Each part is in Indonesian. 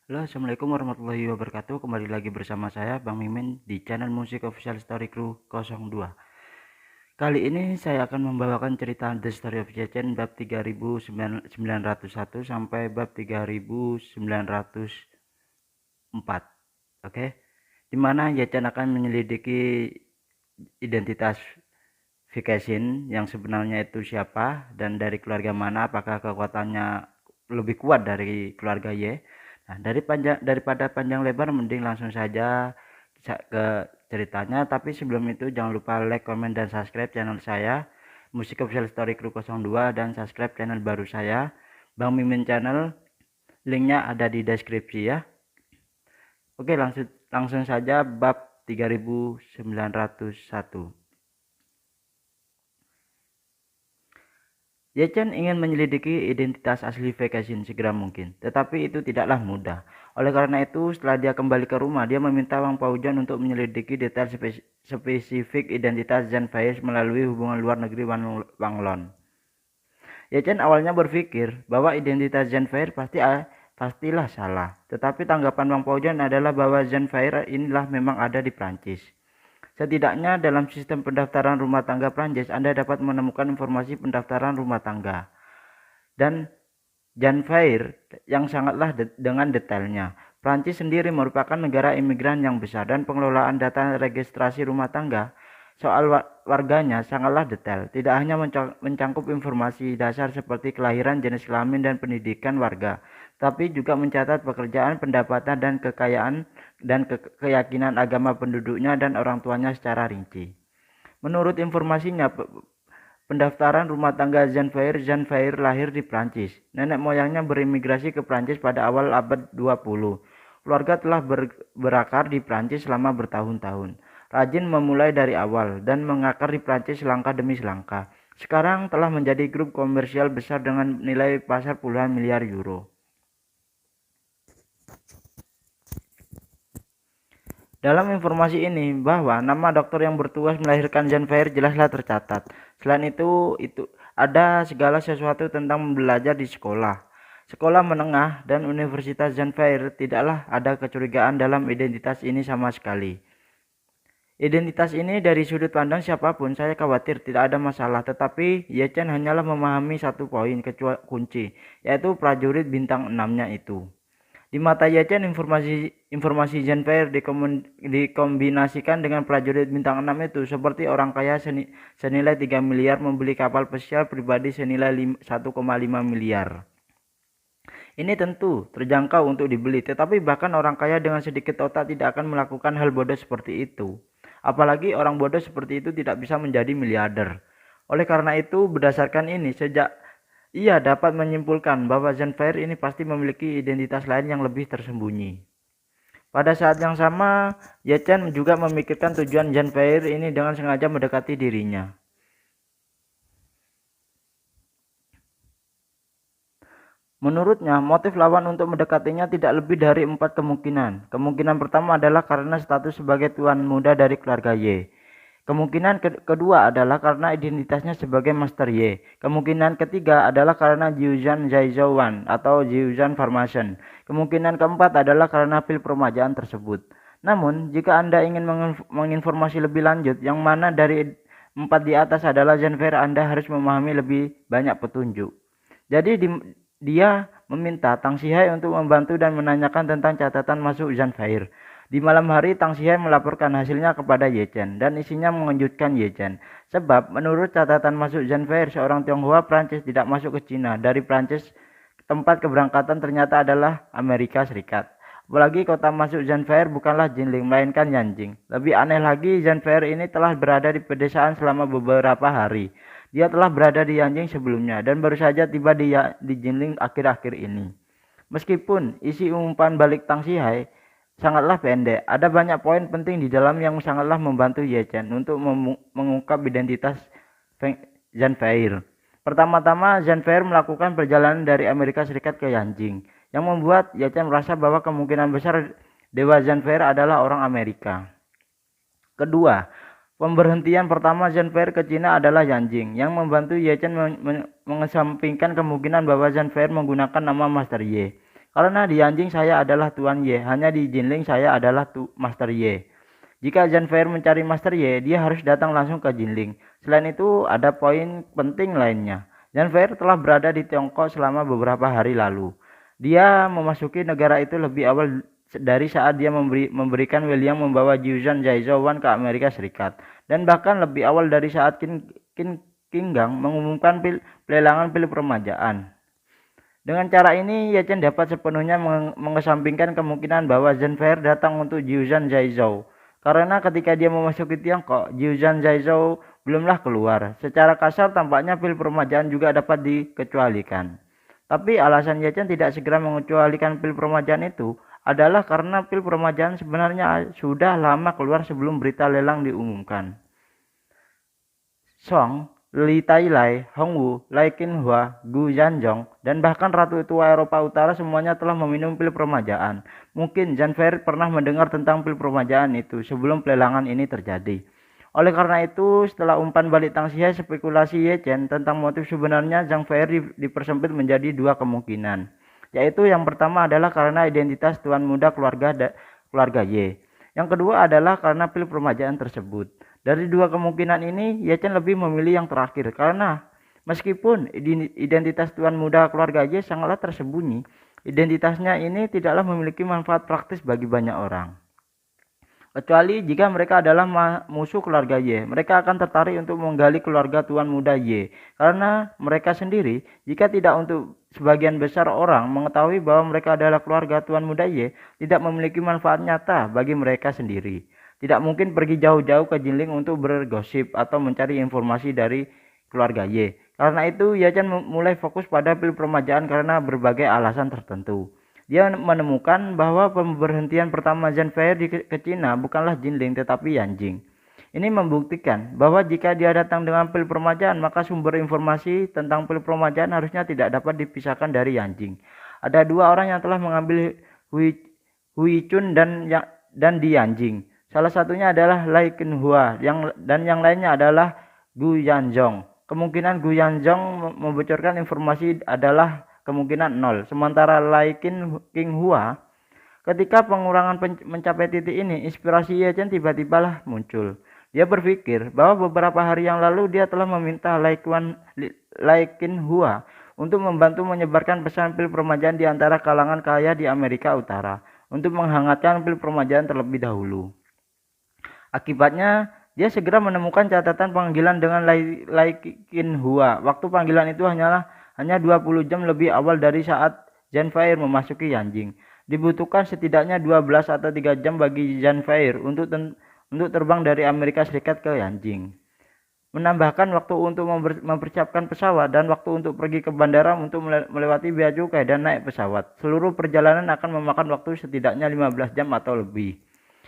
Halo, assalamualaikum warahmatullahi wabarakatuh. Kembali lagi bersama saya, Bang Mimin, di channel Musik Official Story Crew 02. Kali ini saya akan membawakan cerita The Story of Yechen bab 3901 sampai bab 3904. Oke, di mana Yechen akan menyelidiki identitas Vacation yang sebenarnya itu siapa dan dari keluarga mana, apakah kekuatannya lebih kuat dari keluarga Y. Nah, daripada panjang lebar mending langsung saja ke ceritanya. Tapi sebelum itu jangan lupa like, comment, dan subscribe channel saya Musik Official Story Crew 02 dan subscribe channel baru saya Bang Mimin Channel. Linknya ada di deskripsi ya. Oke, langsung saja bab 3901. Yechen ingin menyelidiki identitas asli Vacation segera mungkin, tetapi itu tidaklah mudah. Oleh karena itu, setelah dia kembali ke rumah, dia meminta Wang Paujan untuk menyelidiki detail spesifik identitas Zhan Faiz melalui hubungan luar negeri Wang Lon. Yechen awalnya berpikir bahwa identitas Zhan Faiz pastilah salah, tetapi tanggapan Wang Paujan adalah bahwa Zhan Faiz inilah memang ada di Prancis. Setidaknya dalam sistem pendaftaran rumah tangga Prancis, Anda dapat menemukan informasi pendaftaran rumah tangga dan Janfair yang sangatlah dengan detailnya. Prancis sendiri merupakan negara imigran yang besar dan pengelolaan data registrasi rumah tangga soal warganya sangatlah detail. Tidak hanya mencangkup informasi dasar seperti kelahiran, jenis kelamin, dan pendidikan warga, tapi juga mencatat pekerjaan, pendapatan, dan kekayaan dan keyakinan agama penduduknya dan orang tuanya secara rinci. Menurut informasinya, pendaftaran rumah tangga Zhan Faiz lahir di Prancis. Nenek moyangnya berimigrasi ke Prancis pada awal abad 20. Keluarga telah berakar di Prancis selama bertahun-tahun. Rajin memulai dari awal dan mengakar di Prancis selangkah demi selangkah. Sekarang telah menjadi grup komersial besar dengan nilai pasar puluhan miliar euro. Dalam informasi ini bahwa nama dokter yang bertugas melahirkan Zhan Faiz jelaslah tercatat. Selain itu ada segala sesuatu tentang belajar di sekolah. Sekolah menengah dan Universitas Zhan Faiz tidaklah ada kecurigaan dalam identitas ini sama sekali. Identitas ini dari sudut pandang siapapun saya khawatir tidak ada masalah, tetapi Yechen hanyalah memahami satu poin kunci, yaitu prajurit bintang 6-nya itu. Di mata Yechen, informasi Zhan Faiz dikombinasikan dengan prajurit bintang 6 itu seperti orang kaya senilai 3 miliar membeli kapal pesiar pribadi senilai 1,5 miliar. Ini tentu terjangkau untuk dibeli, tetapi bahkan orang kaya dengan sedikit otak tidak akan melakukan hal bodoh seperti itu. Apalagi orang bodoh seperti itu tidak bisa menjadi miliarder. Oleh karena itu, berdasarkan ini, ia dapat menyimpulkan bahwa Zhan Faiz ini pasti memiliki identitas lain yang lebih tersembunyi. Pada saat yang sama, Yechen juga memikirkan tujuan Zhan Faiz ini dengan sengaja mendekati dirinya. Menurutnya, motif lawan untuk mendekatinya tidak lebih dari 4 kemungkinan. Kemungkinan pertama adalah karena status sebagai tuan muda dari keluarga Y. Kemungkinan kedua adalah karena identitasnya sebagai Master Y. Kemungkinan ketiga adalah karena Jiuzhan Zhaizhouwan atau Jiuzhan Farmation. Kemungkinan keempat adalah karena pil permajaan tersebut. Namun, jika Anda ingin menginformasi lebih lanjut, yang mana dari 4 di atas adalah Zhan Faiz, Anda harus memahami lebih banyak petunjuk. Jadi dia meminta Tang Xihai untuk membantu dan menanyakan tentang catatan masuk Zhan Faiz. Di malam hari, Tang Xihai melaporkan hasilnya kepada Yechen dan isinya mengejutkan Yechen. Sebab menurut catatan masuk Zhan Faiz, seorang Tionghoa Prancis tidak masuk ke Cina. Dari Prancis, tempat keberangkatan ternyata adalah Amerika Serikat. Apalagi kota masuk Zhan Faiz bukanlah Jinling, melainkan Yanjing. Lebih aneh lagi, Zhan Faiz ini telah berada di pedesaan selama beberapa hari. Dia telah berada di Yanjing sebelumnya dan baru saja tiba di Jinling akhir-akhir ini. Meskipun isi umpan balik Tang Xihai sangatlah pendek, ada banyak poin penting di dalam yang sangatlah membantu Yechen untuk mengungkap identitas Zhan Faiz. Pertama-tama, Zhan Faiz melakukan perjalanan dari Amerika Serikat ke Yanjing, yang membuat Yechen merasa bahwa kemungkinan besar dewa Zhan Faiz adalah orang Amerika. Kedua, pemberhentian pertama Zhan Faiz ke Cina adalah Yanjing, yang membantu Yechen mengesampingkan kemungkinan bahwa Zhan Faiz menggunakan nama Master Y. Karena di Yanjing saya adalah Tuan Y, hanya di Jinling saya adalah Master Y. Jika Zanfair mencari Master Y, dia harus datang langsung ke Jinling. Selain itu, ada poin penting lainnya. Zanfair telah berada di Tiongkok selama beberapa hari lalu. Dia memasuki negara itu lebih awal dari saat dia memberikan William membawa Jiuzhan Zhaizuan ke Amerika Serikat. Dan bahkan lebih awal dari saat Qin Gang mengumumkan pelelangan pil permajaan. Dengan cara ini, Ye Chen dapat sepenuhnya mengesampingkan kemungkinan bahwa Zanfair datang untuk Jiuzhan Zhaizhou. Karena ketika dia memasuki Tiongkok, Jiuzhan Zhaizhou belumlah keluar. Secara kasar tampaknya pil permajaan juga dapat dikecualikan. Tapi alasan Ye Chen tidak segera mengecualikan pil permajaan itu adalah karena pil permajaan sebenarnya sudah lama keluar sebelum berita lelang diumumkan. Song, Li Tailai, Hongwu, Lai Qinhua, Gu Yanzhong, dan bahkan Ratu Tua Eropa Utara semuanya telah meminum pil permajaan. Mungkin Zanfair pernah mendengar tentang pil permajaan itu sebelum pelelangan ini terjadi. Oleh karena itu, setelah umpan balik Tang Xihai, spekulasi Ye Chen tentang motif sebenarnya Zanfair dipersempit menjadi dua kemungkinan. Yaitu yang pertama adalah karena identitas tuan muda keluarga Y. Yang kedua adalah karena pil permajaan tersebut. Dari dua kemungkinan ini, Ye Chen lebih memilih yang terakhir karena meskipun identitas tuan muda keluarga Y sangatlah tersembunyi, identitasnya ini tidaklah memiliki manfaat praktis bagi banyak orang. Kecuali jika mereka adalah musuh keluarga Y, mereka akan tertarik untuk menggali keluarga tuan muda Y. Karena mereka sendiri, jika tidak untuk sebagian besar orang mengetahui bahwa mereka adalah keluarga tuan muda Y, tidak memiliki manfaat nyata bagi mereka sendiri. Tidak mungkin pergi jauh-jauh ke Jinling untuk bergosip atau mencari informasi dari keluarga Y. Karena itu, Ye Chen mulai fokus pada pil permajaan karena berbagai alasan tertentu. Dia menemukan bahwa pemberhentian pertama Zanfair ke Cina bukanlah Jinling tetapi Yanjing. Ini membuktikan bahwa jika dia datang dengan pil permajaan, maka sumber informasi tentang pil permajaan harusnya tidak dapat dipisahkan dari Yanjing. Ada dua orang yang telah mengambil Hui Chun dan di Yanjing. Salah satunya adalah Lai Qinhua dan yang lainnya adalah Gu Yanzhong. Kemungkinan Gu Yanzhong membocorkan informasi adalah kemungkinan 0. Sementara Lai Qinhua, ketika pengurangan mencapai titik ini, inspirasi Ye Chen tiba-tiba muncul. Dia berpikir bahwa beberapa hari yang lalu dia telah meminta Lai Qinhua untuk membantu menyebarkan pesan pil permajaan di antara kalangan kaya di Amerika Utara untuk menghangatkan pil permajaan terlebih dahulu. Akibatnya, dia segera menemukan catatan panggilan dengan Lai Qinhua. Waktu panggilan itu hanya 20 jam lebih awal dari saat Zanfair memasuki Yanjing. Dibutuhkan setidaknya 12 atau 3 jam bagi Zanfair untuk terbang dari Amerika Serikat ke Yanjing. Menambahkan waktu untuk mempersiapkan pesawat dan waktu untuk pergi ke bandara untuk melewati bea cukai dan naik pesawat. Seluruh perjalanan akan memakan waktu setidaknya 15 jam atau lebih.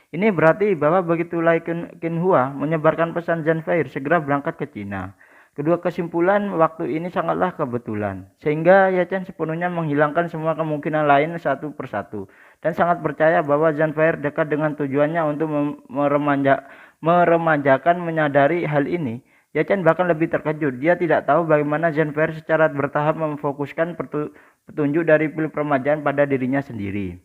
Ini berarti bahwa begitu Lai Qinhua menyebarkan pesan Zanfair segera berangkat ke Cina. Kedua kesimpulan waktu ini sangatlah kebetulan, sehingga Ye Chen sepenuhnya menghilangkan semua kemungkinan lain satu persatu, dan sangat percaya bahwa Zanfair dekat dengan tujuannya untuk meremajakan. Menyadari hal ini, Ye Chen bahkan lebih terkejut. Dia tidak tahu bagaimana Zanfair secara bertahap memfokuskan petunjuk dari pil permajaan pada dirinya sendiri.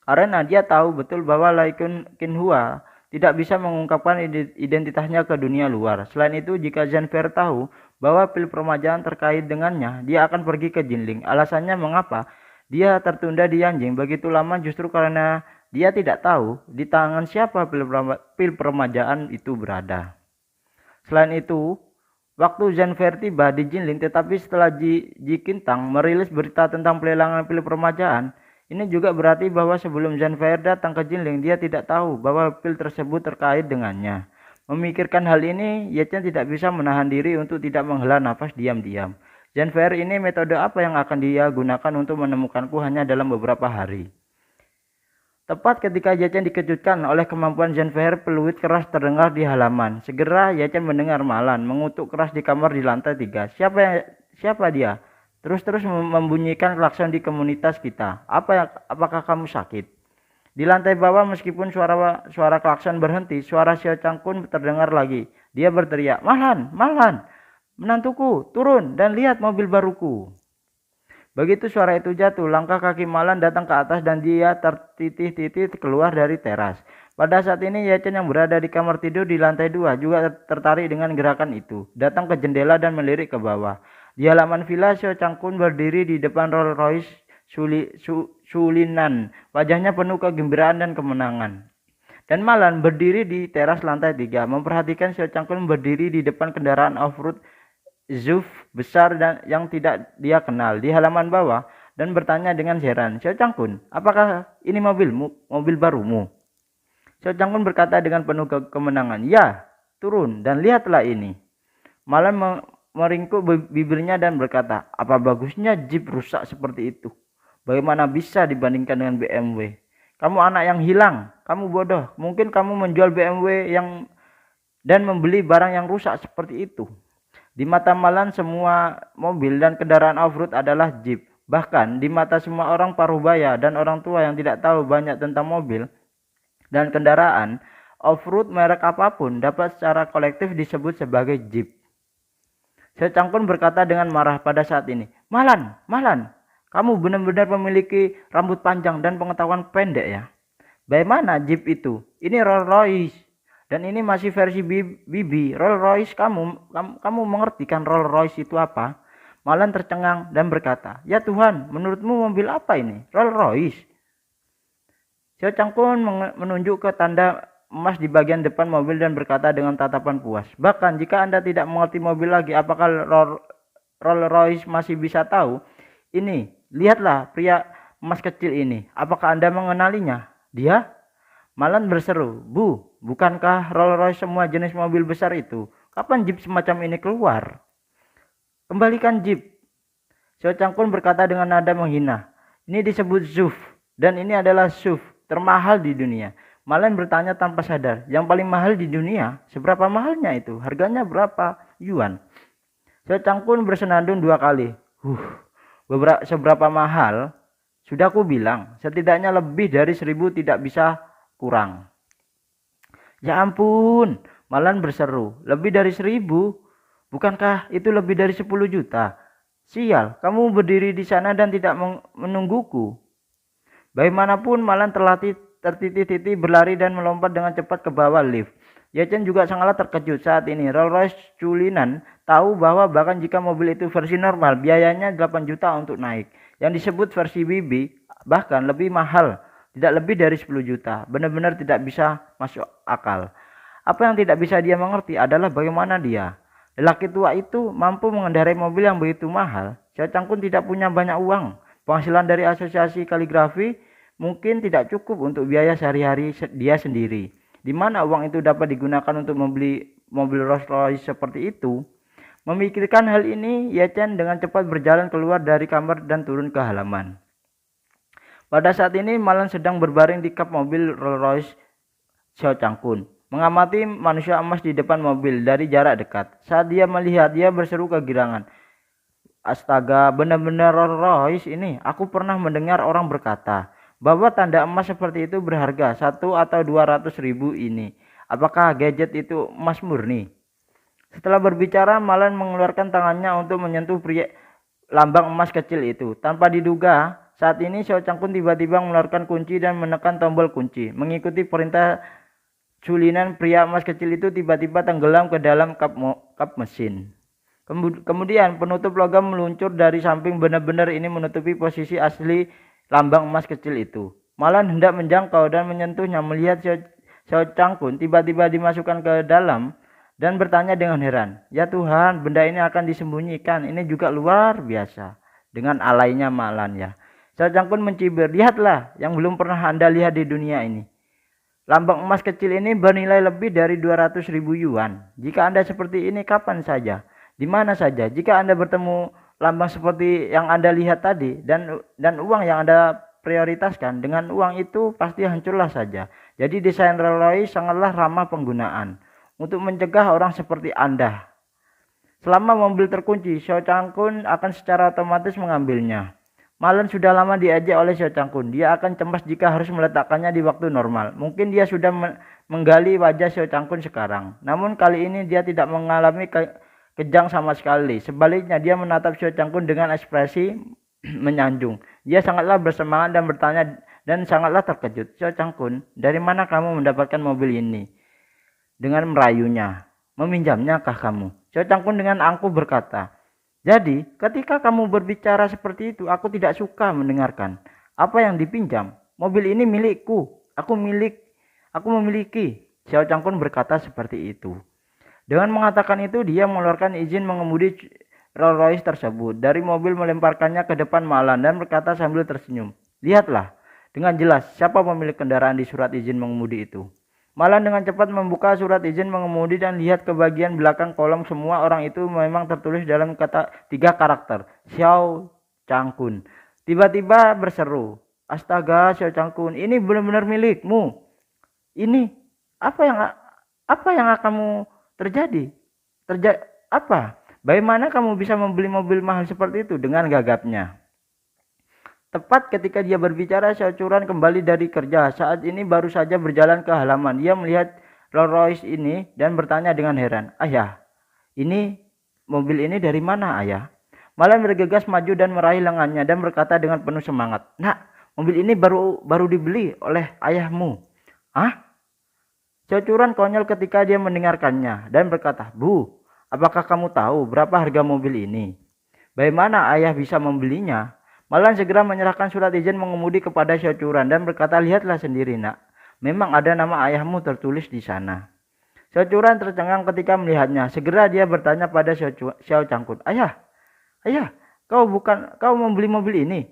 Karena dia tahu betul bahwa Lai Qinhua tidak bisa mengungkapkan identitasnya ke dunia luar. Selain itu, jika Zanfair tahu bahwa pil permajaan terkait dengannya, dia akan pergi ke Jinling. Alasannya mengapa dia tertunda di Yanjing begitu lama justru karena dia tidak tahu di tangan siapa pil permajaan itu berada. Selain itu, waktu Zanfair tiba di Jinling, tetapi setelah Ji Qintang merilis berita tentang pelelangan pil permajaan, ini juga berarti bahwa sebelum Zanfair datang ke Jinling, dia tidak tahu bahwa pil tersebut terkait dengannya. Memikirkan hal ini, Ye Chen tidak bisa menahan diri untuk tidak menghela nafas diam-diam. Zanfair ini metode apa yang akan dia gunakan untuk menemukanku hanya dalam beberapa hari? Tepat ketika Ye Chen dikejutkan oleh kemampuan Zanfair, peluit keras terdengar di halaman. Segera Ye Chen mendengar Malan mengutuk keras di kamar di lantai 3. Siapa dia? Terus membunyikan klakson di komunitas kita. Apakah kamu sakit? Di lantai bawah, meskipun suara klakson berhenti, suara Xiao Changkun terdengar lagi. Dia berteriak, Malan, menantuku, turun dan lihat mobil baruku. Begitu suara itu jatuh, langkah kaki Malan datang ke atas dan dia tertitih-titih keluar dari teras. Pada saat ini Yachen yang berada di kamar tidur di lantai 2 juga tertarik dengan gerakan itu. Datang ke jendela dan melirik ke bawah. Di halaman villa, Xiao Changkun berdiri di depan Rolls Royce Sulinan. Wajahnya penuh kegembiraan dan kemenangan. Dan Malan berdiri di teras lantai 3, memperhatikan Xiao Changkun berdiri di depan kendaraan off-road Zuf besar dan yang tidak dia kenal di halaman bawah dan bertanya dengan heran, "Xiao Changkun, apakah ini mobilmu, mobil barumu?" Xiao Changkun berkata dengan penuh kemenangan, "Ya, turun dan lihatlah ini." Malan meringkuk bibirnya dan berkata, "Apa bagusnya Jeep rusak seperti itu? Bagaimana bisa dibandingkan dengan BMW? Kamu anak yang hilang, kamu bodoh. Mungkin kamu menjual BMW dan membeli barang yang rusak seperti itu." Di mata Malan semua mobil dan kendaraan off-road adalah Jeep. Bahkan di mata semua orang parubaya dan orang tua yang tidak tahu banyak tentang mobil dan kendaraan off-road merek apapun dapat secara kolektif disebut sebagai Jeep. Xiao Changkun berkata dengan marah pada saat ini, Malan, kamu benar-benar memiliki rambut panjang dan pengetahuan pendek ya. Bagaimana Jeep itu? Ini Rolls Royce. Dan ini masih versi BB. Rolls Royce kamu mengerti kan Rolls Royce itu apa? Malan tercengang dan berkata, "Ya Tuhan, menurutmu mobil apa ini? Rolls Royce." Xiao Changkun menunjuk ke tanda emas di bagian depan mobil dan berkata dengan tatapan puas, "Bahkan jika Anda tidak mengerti mobil lagi, apakah Rolls Royce masih bisa tahu? Ini, lihatlah pria emas kecil ini. Apakah Anda mengenalinya? Dia?" Malan berseru, "Bu, bukankah Rolls Royce semua jenis mobil besar itu? Kapan Jeep semacam ini keluar? Kembalikan Jeep." Xiao Changkun berkata dengan nada menghina, "Ini disebut SUV, dan ini adalah SUV termahal di dunia." Malan bertanya tanpa sadar, "Yang paling mahal di dunia? Seberapa mahalnya itu? Harganya berapa yuan?" Xiao Changkun bersenandung 2 kali. Seberapa mahal? Sudah aku bilang, setidaknya lebih dari 1.000 tidak bisa kurang. Ya ampun, Malan berseru, lebih dari 1.000? Bukankah itu lebih dari 10 juta? Sial, kamu berdiri di sana dan tidak menungguku. Bagaimanapun Malan tertitih-titih berlari dan melompat dengan cepat ke bawah lift. Yachen juga sangatlah terkejut saat ini. Rolls Royce Cullinan tahu bahwa bahkan jika mobil itu versi normal, biayanya 8 juta untuk naik. Yang disebut versi BB bahkan lebih mahal. Tidak lebih dari 10 juta. Benar-benar tidak bisa masuk akal. Apa yang tidak bisa dia mengerti adalah bagaimana dia. Lelaki tua itu mampu mengendarai mobil yang begitu mahal. Xiao Changkun tidak punya banyak uang. Penghasilan dari asosiasi kaligrafi mungkin tidak cukup untuk biaya sehari-hari dia sendiri. Di mana uang itu dapat digunakan untuk membeli mobil Rolls Royce seperti itu? Memikirkan hal ini, Yachen dengan cepat berjalan keluar dari kamar dan turun ke halaman. Pada saat ini Malan sedang berbaring di kap mobil Rolls Royce Xiao Changkun, mengamati manusia emas di depan mobil dari jarak dekat. Saat dia melihat, dia berseru kegirangan, "Astaga, benar-benar Rolls Royce ini. Aku pernah mendengar orang berkata bahwa tanda emas seperti itu berharga 1 atau 200 ribu ini. Apakah gadget itu emas murni?" Setelah berbicara, Malan mengeluarkan tangannya untuk menyentuh pria lambang emas kecil itu. Tanpa diduga, saat ini Xiao Changkun tiba-tiba mengeluarkan kunci dan menekan tombol kunci. Mengikuti perintah Cullinan, pria emas kecil itu tiba-tiba tenggelam ke dalam kap mesin. Kemudian penutup logam meluncur dari samping, benar-benar ini menutupi posisi asli lambang emas kecil itu. Malan hendak menjangkau dan menyentuhnya, melihat Xiao Changkun tiba-tiba dimasukkan ke dalam dan bertanya dengan heran, "Ya Tuhan, benda ini akan disembunyikan. Ini juga luar biasa." Dengan alainya Malan ya. Xiao Changkun mencibir, "Lihatlah yang belum pernah Anda lihat di dunia ini. Lambang emas kecil ini bernilai lebih dari 200 ribu yuan. Jika Anda seperti ini kapan saja, di mana saja, jika Anda bertemu lambang seperti yang Anda lihat tadi dan uang yang Anda prioritaskan, dengan uang itu pasti hancurlah saja. Jadi desain Rolls Royce sangatlah ramah penggunaan untuk mencegah orang seperti Anda. Selama mobil terkunci, Xiao Changkun akan secara otomatis mengambilnya. Malan sudah lama diajak oleh Xiao Changkun. Dia akan cemas jika harus meletakkannya di waktu normal. Mungkin dia sudah menggali wajah Xiao Changkun sekarang. Namun kali ini dia tidak mengalami kejang sama sekali. Sebaliknya dia menatap Xiao Changkun dengan ekspresi menyanjung. Dia sangatlah bersemangat dan bertanya dan sangatlah terkejut. Xiao Changkun, dari mana kamu mendapatkan mobil ini? Dengan merayunya. Meminjamnya kah kamu? Xiao Changkun dengan angkuh berkata, jadi ketika kamu berbicara seperti itu, aku tidak suka mendengarkan. Apa yang dipinjam? Mobil ini milikku. Aku memiliki. Xiao Changkun berkata seperti itu. Dengan mengatakan itu, dia mengeluarkan izin mengemudi Rolls Royce tersebut. Dari mobil melemparkannya ke depan Malan dan berkata sambil tersenyum, lihatlah dengan jelas siapa pemilik kendaraan di surat izin mengemudi itu. Malan dengan cepat membuka surat izin mengemudi dan lihat ke bagian belakang kolom. Semua orang itu memang tertulis dalam tiga karakter, Xiao Changkun. Tiba-tiba berseru, astaga Xiao Changkun, ini benar-benar milikmu. Ini apa yang kamu terjadi? Apa? Bagaimana kamu bisa membeli mobil mahal seperti itu? Dengan gagapnya. Tepat ketika dia berbicara, Xiao Churan kembali dari kerja. Saat ini baru saja berjalan ke halaman. Dia melihat Rolls Royce ini dan bertanya dengan heran, ayah, mobil ini dari mana ayah? Malan bergegas maju dan meraih lengannya dan berkata dengan penuh semangat, nak, mobil ini baru dibeli oleh ayahmu. Hah? Xiao Churan konyol ketika dia mendengarkannya dan berkata, Bu, apakah kamu tahu berapa harga mobil ini? Bagaimana ayah bisa membelinya? Malan segera menyerahkan surat izin mengemudi kepada Xiao Churan dan berkata, lihatlah sendiri nak, memang ada nama ayahmu tertulis di sana. Xiao Churan tercengang ketika melihatnya. Segera dia bertanya pada Xiao Changkun, ayah, kau membeli mobil ini?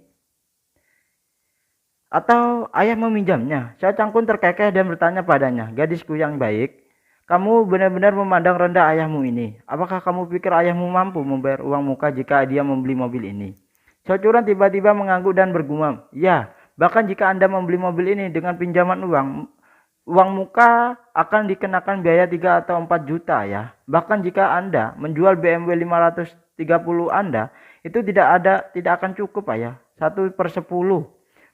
Atau ayah meminjamnya? Xiao Changkun terkekeh dan bertanya padanya, gadisku yang baik, kamu benar-benar memandang rendah ayahmu ini. Apakah kamu pikir ayahmu mampu membayar uang muka jika dia membeli mobil ini? Xiao Churan tiba-tiba mengangguk dan bergumam, ya, bahkan jika Anda membeli mobil ini dengan pinjaman uang muka akan dikenakan biaya 3 atau 4 juta ya. Bahkan jika Anda menjual BMW 530 Anda, itu tidak akan cukup ya, 1/10.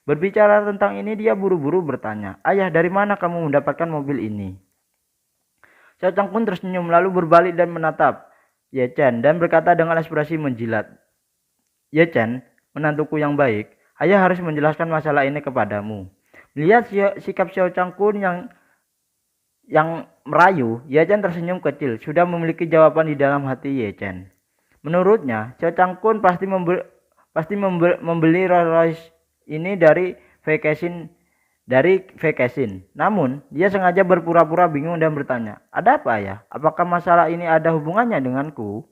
Berbicara tentang ini, dia buru-buru bertanya, ayah, dari mana kamu mendapatkan mobil ini? Xiao Changkun tersenyum lalu berbalik dan menatap Ye Chen dan berkata dengan ekspresi menjilat, Ye Chen, menantuku yang baik, ayah harus menjelaskan masalah ini kepadamu. Melihat sikap Xiao Changkun yang merayu, Ye Chen tersenyum kecil, sudah memiliki jawaban di dalam hati Ye Chen. Menurutnya, Xiao Changkun pasti membeli Rolls Royce ini dari Vacation. Namun, dia sengaja berpura-pura bingung dan bertanya, ada apa ya? Apakah masalah ini ada hubungannya denganku?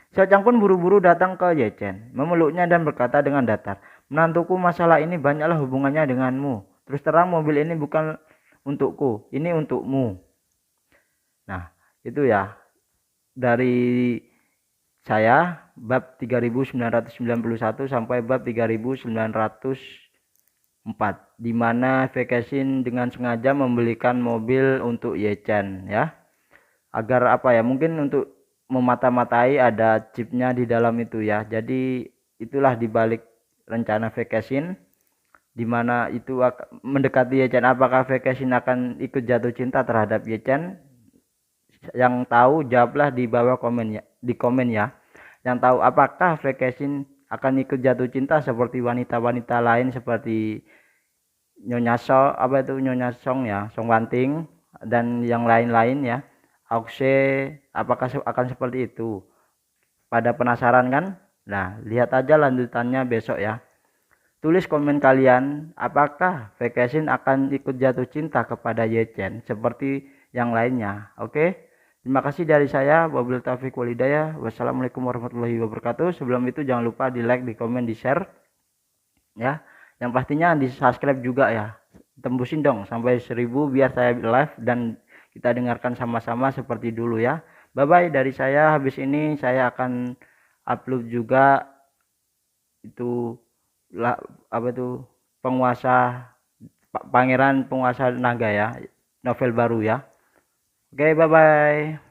Xiao Changkun buru-buru datang ke Ye Chen, memeluknya dan berkata dengan datar, menantuku, masalah ini banyaklah hubungannya denganmu. Terus terang mobil ini bukan untukku, ini untukmu. Nah, itu ya dari saya bab 3991 sampai bab 3904, di mana Vacation dengan sengaja membelikan mobil untuk Ye Chen ya. Agar apa ya? Mungkin untuk memata-matai ada chipnya di dalam itu ya. Jadi itulah dibalik rencana Vacation, di mana itu mendekati Ye Chen. Apakah Vacation akan ikut jatuh cinta terhadap Ye Chen? Yang tahu jawablah di bawah komen ya. Yang tahu apakah Vacation akan ikut jatuh cinta seperti wanita-wanita lain seperti Nyonya Song ya, Song Wanting dan yang lain-lain ya. Auxe, apakah akan seperti itu? Pada penasaran kan? Nah, lihat aja lanjutannya besok ya. Tulis komen kalian, apakah Vacation akan ikut jatuh cinta kepada Ye Chen seperti yang lainnya. Oke? Terima kasih dari saya, wabillahi taufiq wal hidayah. Wassalamualaikum warahmatullahi wabarakatuh. Sebelum itu jangan lupa di like, di komen, di share ya. Yang pastinya di subscribe juga ya. Tembusin dong sampai 1000 biar saya live dan kita dengarkan sama-sama seperti dulu ya. Bye bye dari saya. Habis ini saya akan upload juga itu Pangeran Penguasa Naga ya, novel baru ya. Oke, bye bye.